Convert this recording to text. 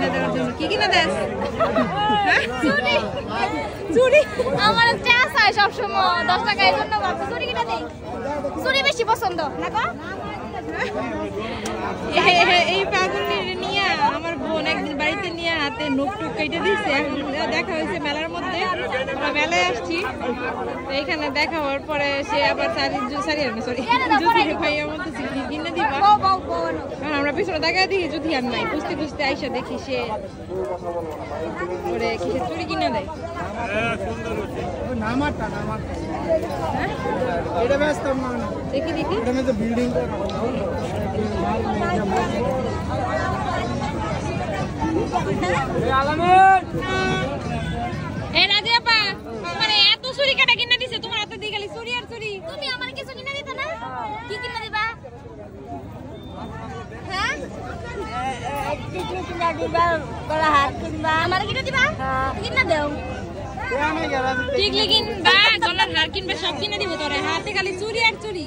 কিনে দেওয়ার জন্য। কি কিনে দেস? চুরি চুরি আমার চা চাই সবসময় 10 টাকা এর জন্য ভাবছি চুরি কিনে দেই। চুরি বেশি পছন্দ না গো। এই পাগলের নিয়ে আমার বোন একদিন বাড়িতে নিয়ে হাতে নোক টুক কেটে দিচ্ছে। দেখা হয়েছে মেলার মধ্যে, আমরা মেলায় আসছি, এইখানে দেখা হওয়ার পরে সে আবার ভাইয়া বলতেছি কি কিনে দিবা। আমরা পিছনে দেখা দেখি যদি আর নাই, বুঝতে বুঝতে আইসা দেখি সে ওরে কিসের চুরি কিনে দেয়। দেখি দেখি মানে এত চুরি কাটা কিনে দিছে তোমার হাতে দিয়ে গেলি চুরি আর চুরি। তুমি আমার কিছু কিনে দিতে না? কি কিনে দিবা? হ্যাঁ টিকলি কিনে দিবা, গলা হাত কিনবা, আমার কিনে দিবা? কিনে দাও। টিকলি কিনবা, গলার হার কিনবা, সব কিনে দিব তোরে। হাতে খালি চুরি আর চুরি।